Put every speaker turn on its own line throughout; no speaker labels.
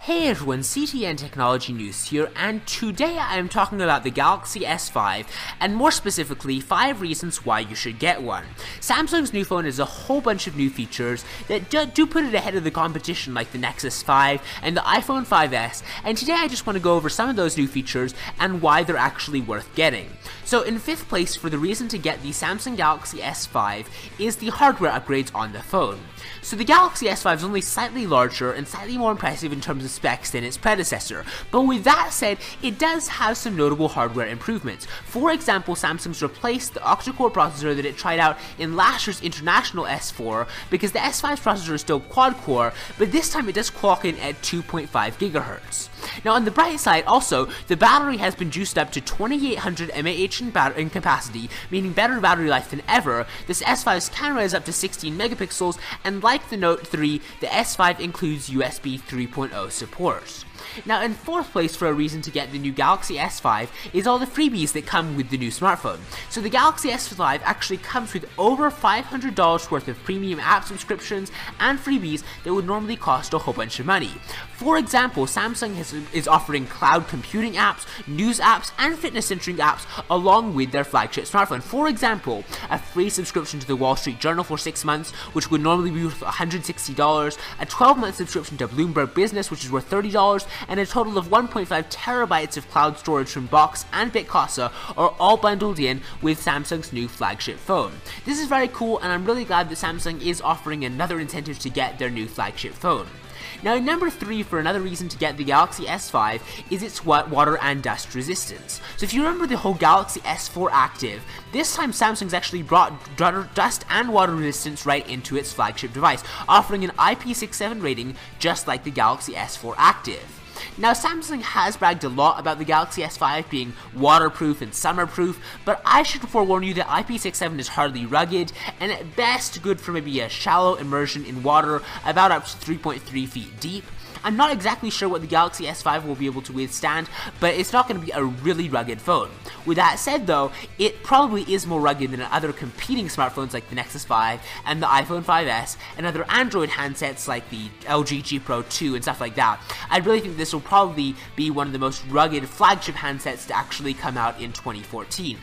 Hey everyone, CTNtechnologynews here, and today I am talking about the Galaxy S5, and more specifically, 5 reasons why you should get one. Samsung's new phone has a whole bunch of new features that do put it ahead of the competition, like the Nexus 5 and the iPhone 5S, and today I just want to go over some of those new features and why they're actually worth getting. So in 5th place for the reason to get the Samsung Galaxy S5 is the hardware upgrades on the phone. So the Galaxy S5 is only slightly larger and slightly more impressive in terms of specs than its predecessor, but with that said, it does have some notable hardware improvements. For example, Samsung's replaced the octa-core processor that it tried out in last year's international S4, because the S5's processor is still quad-core, but this time it does clock in at 2.5 GHz. Now on the bright side also, the battery has been juiced up to 2800 mAh in capacity, meaning better battery life than ever. This S5's camera is up to 16 megapixels, and like the Note 3, the S5 includes USB 3.0 support. Now in 4th place for a reason to get the new Galaxy S5 is all the freebies that come with the new smartphone. So the Galaxy S5 actually comes with over $500 worth of premium app subscriptions and freebies that would normally cost a whole bunch of money. For example, Samsung is offering cloud computing apps, news apps, and fitness-centric apps along with their flagship smartphone. For example, a free subscription to the Wall Street Journal for 6 months, which would normally be worth $160, a 12-month subscription to Bloomberg Business, which is worth $30, and a total of 1.5 terabytes of cloud storage from Box and Bitcasa are all bundled in with Samsung's new flagship phone. This is very cool, and I'm really glad that Samsung is offering another incentive to get their new flagship phone. Now in number 3 for another reason to get the Galaxy S5 is its water and dust resistance. So if you remember the whole Galaxy S4 Active, this time Samsung's actually brought dust and water resistance right into its flagship device, offering an IP67 rating just like the Galaxy S4 Active. Now Samsung has bragged a lot about the Galaxy S5 being waterproof and summerproof, but I should forewarn you that IP67 is hardly rugged, and at best good for maybe a shallow immersion in water about up to 3.3 feet deep. I'm not exactly sure what the Galaxy S5 will be able to withstand, but it's not going to be a really rugged phone. With that said though, it probably is more rugged than other competing smartphones like the Nexus 5 and the iPhone 5S and other Android handsets like the LG G Pro 2 and stuff like that. I really think this will probably be one of the most rugged flagship handsets to actually come out in 2014.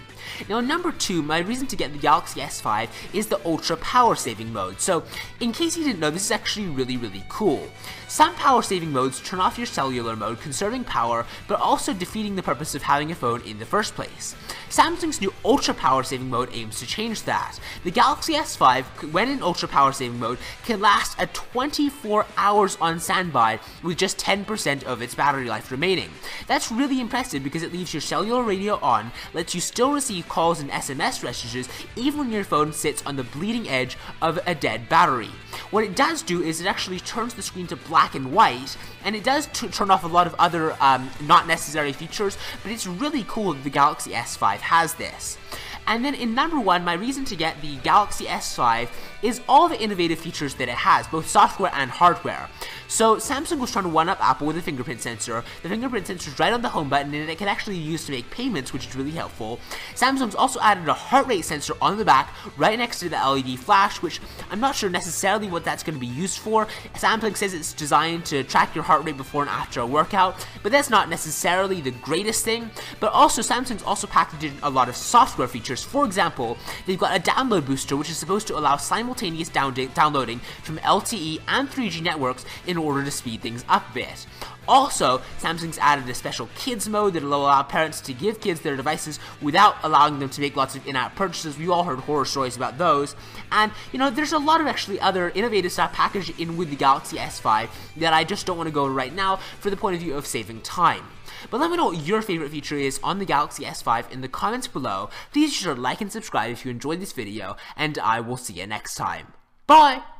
Now number 2, my reason to get the Galaxy S5 is the ultra power saving mode. So in case you didn't know, this is actually really cool. Some power saving modes turn off your cellular mode, conserving power, but also defeating the purpose of having a phone in the first place. Samsung's new ultra power saving mode aims to change that. The Galaxy S5, when in ultra power saving mode, can last a 24 hours on standby with just 10% of its battery life remaining. That's really impressive because it leaves your cellular radio on, lets you still receive calls and SMS messages even when your phone sits on the bleeding edge of a dead battery. What it does do is it actually turns the screen to black and white, and it does turn off a lot of other not necessary features, but it's really cool that the Galaxy S5 has this. And then in number 1, my reason to get the Galaxy S5 is all the innovative features that it has, both software and hardware. So Samsung was trying to one-up Apple with a fingerprint sensor. The fingerprint sensor is right on the home button, and it can actually be used to make payments, which is really helpful. Samsung's also added a heart rate sensor on the back, right next to the LED flash, which I'm not sure necessarily what that's going to be used for. Samsung says it's designed to track your heart rate before and after a workout, but that's not necessarily the greatest thing. But also Samsung's also packaged in a lot of software features. For example, they've got a download booster, which is supposed to allow simultaneous downloading from LTE and 3G networks in order to speed things up a bit. Also, Samsung's added a special kids mode that will allow parents to give kids their devices without allowing them to make lots of in-app purchases. We've all heard horror stories about those. And, you know, there's a lot of actually other innovative stuff packaged in with the Galaxy S5 that I just don't want to go over right now for the point of view of saving time. But let me know what your favorite feature is on the Galaxy S5 in the comments below. Please be sure to like and subscribe if you enjoyed this video, and I will see you next time. Bye!